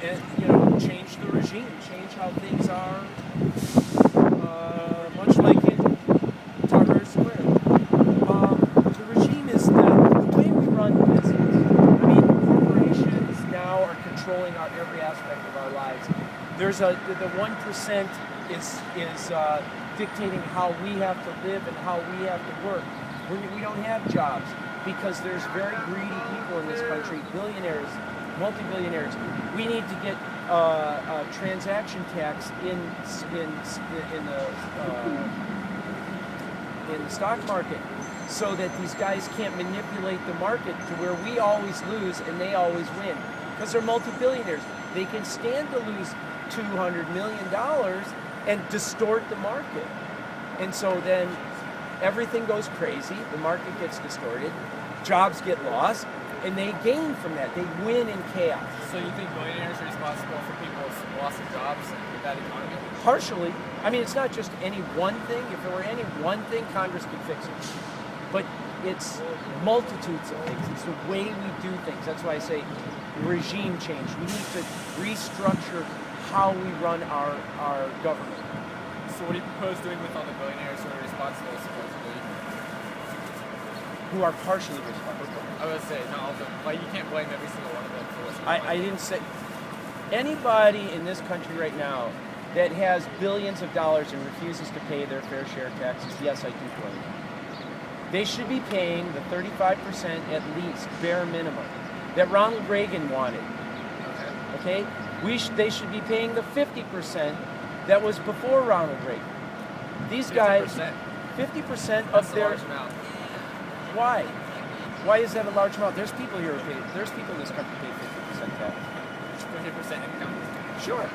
and change the regime, change how things are, much like in Tahrir Square. The regime is the way we run business. I mean, corporations now are controlling every aspect of our lives. There's the 1% is dictating how we have to live and how we have to work. We don't have jobs because there's very greedy people in this country, billionaires, multi-billionaires. We need to get a transaction tax in the stock market, so that these guys can't manipulate the market to where we always lose and they always win, because they're multi-billionaires. They can stand to lose $200 million and distort the market, and so then everything goes crazy. The market gets distorted, jobs get lost, and they gain from that. They win in chaos. So you think billionaires are responsible for people's loss of jobs and the bad economy? Partially. I mean, it's not just any one thing. If there were any one thing, Congress could fix it. But it's multitudes of things. It's the way we do things. That's why I say regime change. We need to restructure how we run our government. So what do you propose doing with all the billionaires who are responsible, supposedly? Who are partially responsible. I would say not all of them. Like, you can't blame every single one of them for what's going on. I didn't say... Anybody in this country right now that has billions of dollars and refuses to pay their fair share of taxes, yes, I do blame them. They should be paying the 35% at least, bare minimum, that Ronald Reagan wanted. Okay? They should be paying the 50% that was before Ronald Reagan. These 50%. guys, 50% of That's a their... large amount. Why? Why is that a large amount? There's people here who pay. There's people in this country who pay 50% tax. 50% income. Sure.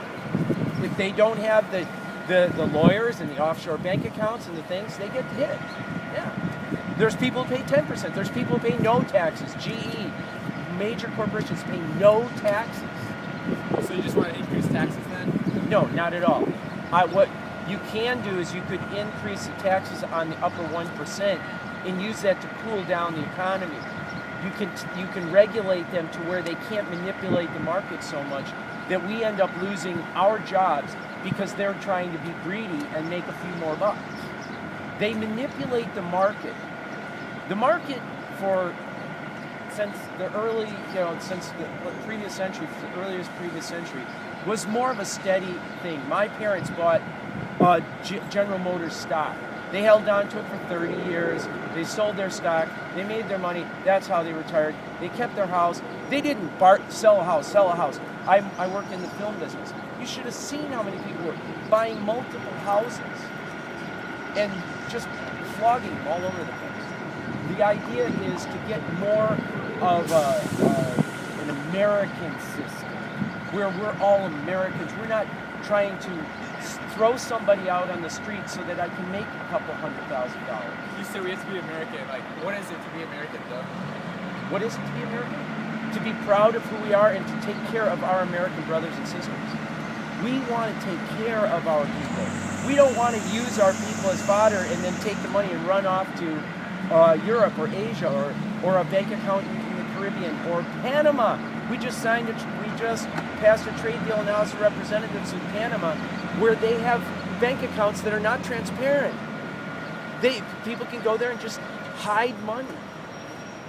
If they don't have the lawyers and the offshore bank accounts and the things, they get hit. Yeah. There's people who pay 10%. There's people who pay no taxes. GE, major corporations pay no taxes. So you just want to increase taxes then? No, not at all. What you can do is you could increase the taxes on the upper 1% and use that to cool down the economy. You can regulate them to where they can't manipulate the market so much that we end up losing our jobs because they're trying to be greedy and make a few more bucks. They manipulate the market. The market since the previous century, the earliest previous century, was more of a steady thing. My parents bought General Motors stock. They held on to it for 30 years. They sold their stock. They made their money. That's how they retired. They kept their house. They didn't sell a house. I worked in the film business. You should have seen how many people were buying multiple houses and just flogging them all over the place. The idea is to get more of an American system where we're all Americans. We're not trying to throw somebody out on the street so that I can make a couple $100,000. You said we have to be American. Like, what is it to be American, though? What is it to be American? To be proud of who we are and to take care of our American brothers and sisters. We want to take care of our people. We don't want to use our people as fodder and then take the money and run off to Europe or Asia or a bank account in the Caribbean or Panama. We just passed a trade deal in the House of Representatives with Panama where they have bank accounts that are not transparent. People can go there and just hide money.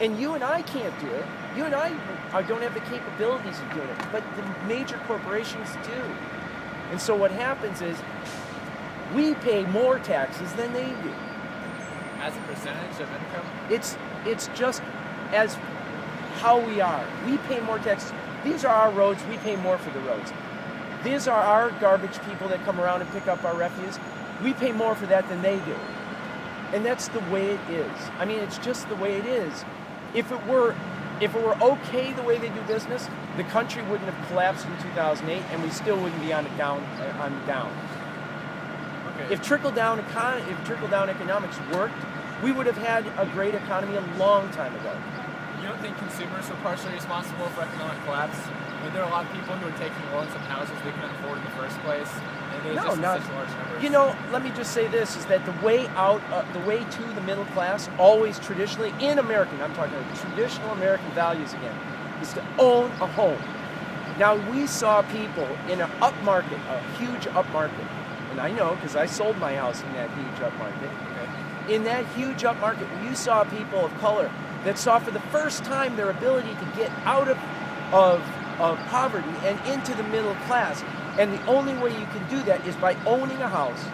And you and I can't do it. You and I don't have the capabilities of doing it, but the major corporations do. And so what happens is we pay more taxes than they do. As a percentage of income? It's just as how we are. We pay more taxes. These are our roads. We pay more for the roads. These are our garbage people that come around and pick up our refuse. We pay more for that than they do. And that's the way it is. I mean, it's just the way it is. If it were okay the way they do business, the country wouldn't have collapsed in 2008, and we still wouldn't be on the down. Okay. If trickle-down economics worked, we would have had a great economy a long time ago. You don't think consumers were partially responsible for economic collapse? I mean, there are a lot of people who are taking loans on houses they couldn't afford in the first place, and it was just not such large numbers. You know, let me just say this, is that the way to the middle class, always traditionally, in American, I'm talking about traditional American values again, is to own a home. Now, we saw people in an upmarket, a huge upmarket, and I know because I sold my house in that huge upmarket. Okay. In that huge upmarket, you saw people of color that saw for the first time their ability to get out of poverty and into the middle class. And the only way you can do that is by owning a house,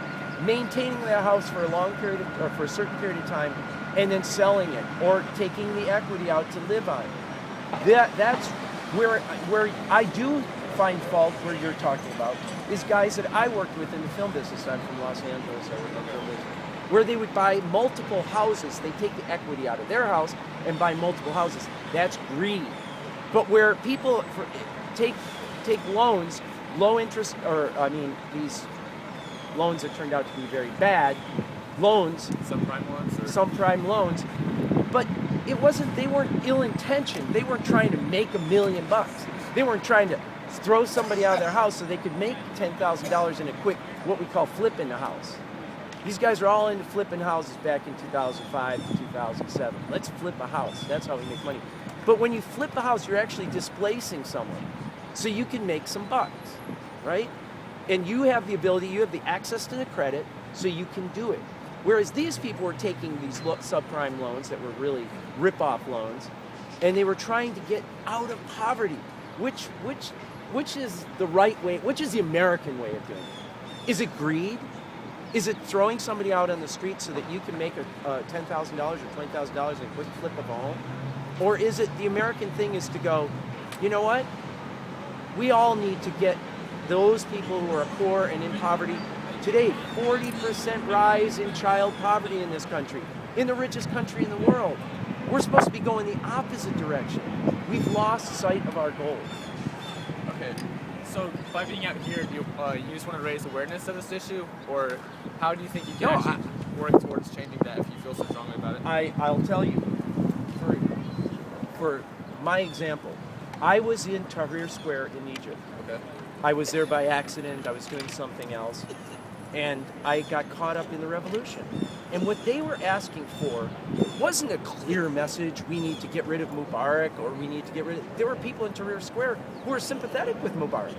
maintaining that house for a long period of, or for a certain period of time, and then selling it or taking the equity out to live on it. That's where I do find fault where you're talking about is guys that I worked with in the film business. I'm from Los Angeles. I worked in film business, where they would buy multiple houses. They take the equity out of their house and buy multiple houses. That's greed. But where people take loans, low interest, or I mean these loans that turned out to be very bad loans, subprime loans, but it wasn't. They weren't ill-intentioned. They weren't trying to make $1 million. They weren't trying to throw somebody out of their house so they could make $10,000 in a quick, what we call flipping a house. These guys are all into flipping houses back in 2005 to 2007. Let's flip a house. That's how we make money. But when you flip a house, you're actually displacing someone, so you can make some bucks, right? And you have the ability, you have the access to the credit, so you can do it. Whereas these people were taking these subprime loans that were really rip-off loans, and they were trying to get out of poverty, which is the right way, which is the American way of doing it. Is it greed? Is it throwing somebody out on the street so that you can make a $10,000 or $20,000 in a quick flip of a home? Or is it the American thing is to go, you know what? We all need to get those people who are poor and in poverty. Today, 40% rise in child poverty in this country, in the richest country in the world. We're supposed to be going the opposite direction. We've lost sight of our goals. Okay, so by being out here, do you just want to raise awareness of this issue, or how do you think you can actually work towards changing that if you feel so strongly about it? I'll tell you, for my example, I was in Tahrir Square in Egypt. Okay. I was there by accident. I was doing something else. And I got caught up in the revolution. And what they were asking for wasn't a clear message, we need to get rid of Mubarak, or we need to get rid of... There were people in Tahrir Square who were sympathetic with Mubarak,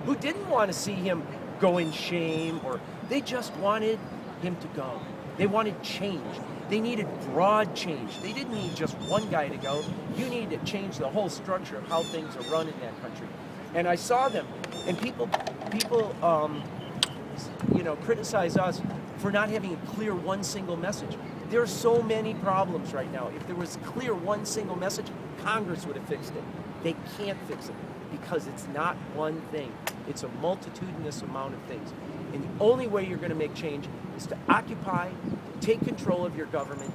who didn't want to see him go in shame, or they just wanted him to go. They wanted change. They needed broad change. They didn't need just one guy to go. You need to change the whole structure of how things are run in that country. And I saw them, and people criticize us for not having a clear one single message. There are so many problems right now. If there was clear one single message, Congress would have fixed it. They can't fix it because it's not one thing. It's a multitudinous amount of things. And the only way you're going to make change is to occupy, take control of your government,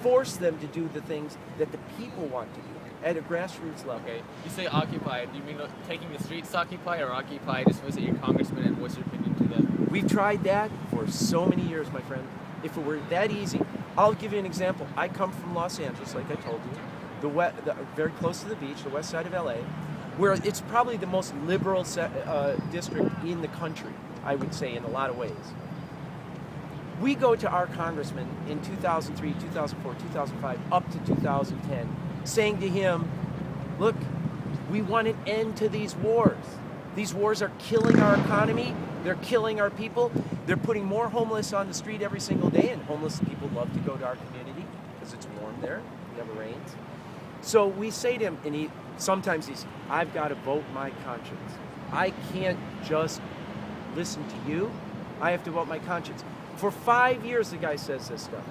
force them to do the things that the people want to do at a grassroots level. Okay, you say occupy. Do you mean taking the streets to occupy, or occupy just visit your congressman, and what's your opinion to them? We've tried that for so many years, my friend. If it were that easy, I'll give you an example. I come from Los Angeles, like I told you, very close to the beach, the west side of LA, where it's probably the most liberal district in the country, I would say, in a lot of ways. We go to our congressman in 2003, 2004, 2005, up to 2010, saying to him, look, we want an end to these wars. These wars are killing our economy. They're killing our people. They're putting more homeless on the street every single day, and homeless people love to go to our community because it's warm there. It never rains. So we say to him, and sometimes he's, I've got to vote my conscience. I can't just listen to you. I have to vote my conscience. For 5 years, the guy says this stuff.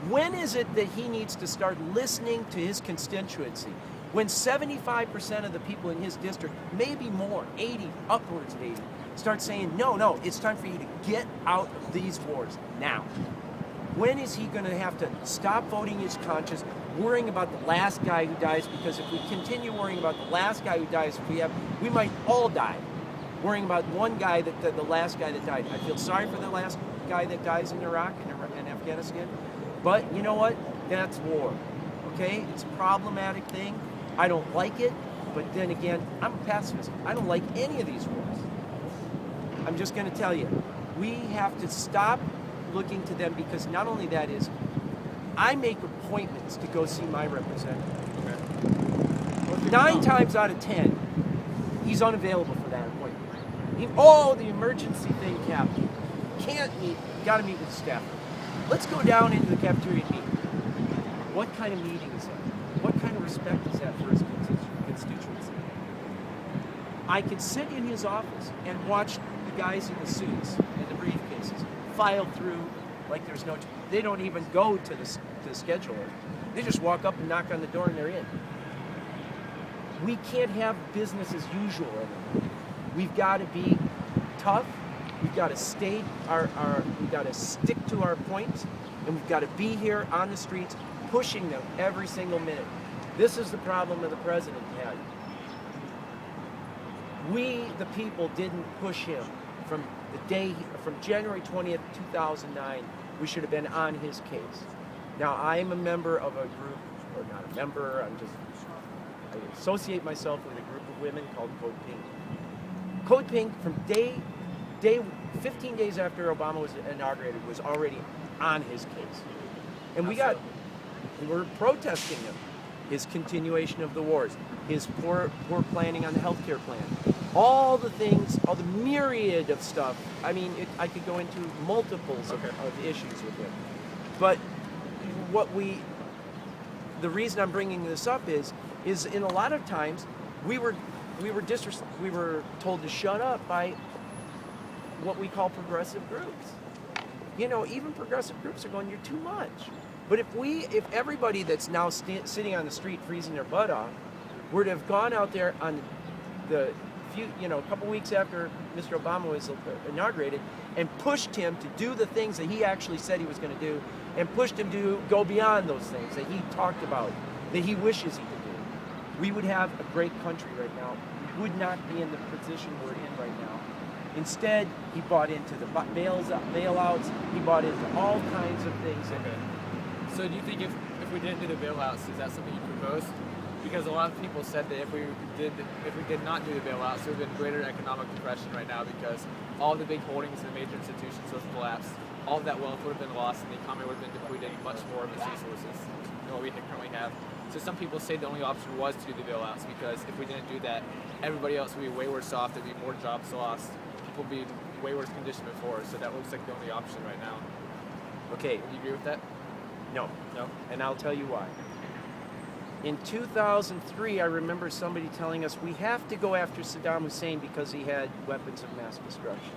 When is it that he needs to start listening to his constituency? When 75% of the people in his district, maybe more, 80, upwards of 80, start saying, no, it's time for you to get out of these wars now. When is he going to have to stop voting his conscience, worrying about the last guy who dies? Because if we continue worrying about the last guy who dies, we might all die. Worrying about one guy, the last guy that died. I feel sorry for the last guy that dies in Iraq and Afghanistan. But you know what? That's war. Okay? It's a problematic thing. I don't like it. But then again, I'm a pacifist. I don't like any of these wars. I'm just going to tell you, we have to stop looking to them, because not only that is, I make appointments to go see my representative. Okay. 9 times out of 10, He's unavailable for that appointment. Oh, the emergency thing, Captain. Can't meet. Got to meet with the staff. Let's go down into the cafeteria and meet. What kind of meeting is that? What kind of respect is that for his constituency? I could sit in his office and watch the guys in the suits and the briefcases file through like there's no. They don't even go to the scheduler. They just walk up and knock on the door and they're in. We can't have business as usual anymore. We've got to be tough. We've got to stay we've got to stick to our points, and we've got to be here on the streets pushing them every single minute. This is the problem that the president had. We, the people, didn't push him from January 20th, 2009. We should have been on his case. Now, I'm a member of a group, or not a member, I associate myself with a group of women called Code Pink. Code Pink, from day 15 days after Obama was inaugurated, was already on his case. And we're protesting him. His continuation of the wars, his poor planning on the healthcare plan, all the things, all the myriad of stuff. I mean, I could go into multiples of issues with him. But the reason I'm bringing this up is in a lot of times we were told to shut up by what we call progressive groups. Even progressive groups are going, you're too much. But if everybody that's now sitting on the street freezing their butt off were to have gone out there on a couple weeks after Mr. Obama was inaugurated and pushed him to do the things that he actually said he was going to do, and pushed him to go beyond those things that he talked about, that he wishes he could do, we would have a great country right now. We would not be in the position we're in right now. Instead, he bought into the bailouts. He bought into all kinds of things. Okay. So do you think if we didn't do the bailouts, is that something you propose? Because a lot of people said that if we did not do the bailouts, there would have been greater economic depression right now, because all the big holdings and major institutions would have collapsed. All of that wealth would have been lost, and the economy would have been depleted much more of its resources than what we currently have. So some people say the only option was to do the bailouts, because if we didn't do that, everybody else would be way worse off. There'd be more jobs lost. People would be in way worse condition before. So that looks like the only option right now. Okay. Do you agree with that? No. And I'll tell you why. In 2003, I remember somebody telling us we have to go after Saddam Hussein because he had weapons of mass destruction.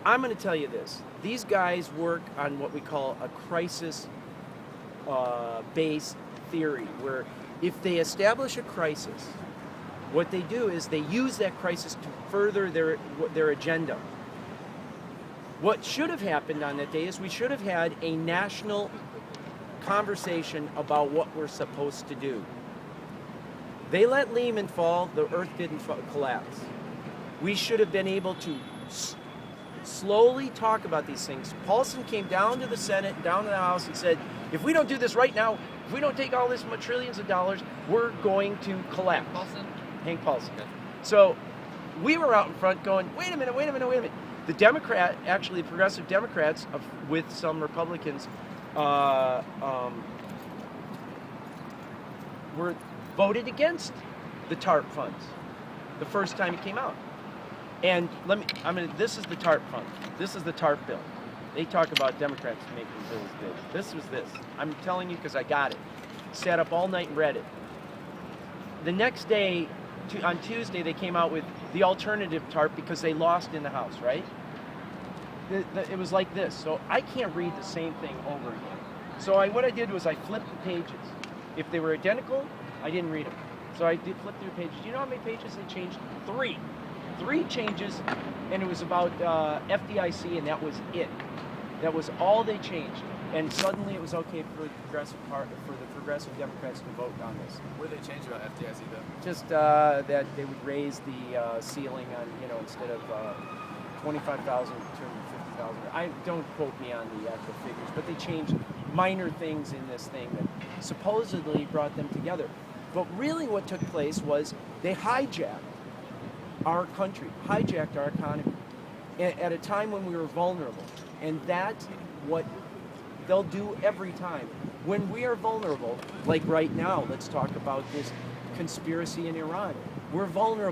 I'm going to tell you this. These guys work on what we call a crisis-based theory, where if they establish a crisis, what they do is they use that crisis to further their agenda. What should have happened on that day is we should have had a national conversation about what we're supposed to do. They let Lehman fall, the earth didn't collapse. We should have been able to slowly talk about these things. Paulson came down to the Senate, down to the House, and said, if we don't do this right now, if we don't take all this trillions of dollars, we're going to collapse. Hank Paulson. So we were out in front going, wait a minute. The progressive Democrats, with some Republicans, were voted against the TARP funds the first time it came out. And this is the TARP fund. This is the TARP bill. They talk about Democrats making bills big. This was this. I'm telling you because I got it. Sat up all night and read it. The next day, on Tuesday, they came out with the alternative TARP because they lost in the House, right? It was like this. So I can't read the same thing over again. So what I did was I flipped the pages. If they were identical, I didn't read them. So I did flip through the pages. Do you know how many pages they changed? 3. 3 changes, and it was about FDIC, and that was it. That was all they changed. And suddenly it was okay for the progressive Democrats to vote on this. What did they change about FDIC though? Just that they would raise the ceiling on, instead of 25,000 to 250,000. I don't quote me on the actual figures, but they changed minor things in this thing that supposedly brought them together. But really what took place was they hijacked our country, hijacked our economy at a time when we were vulnerable. And that's what they'll do every time. When we are vulnerable, like right now, let's talk about this conspiracy in Iran. we're vulnerable.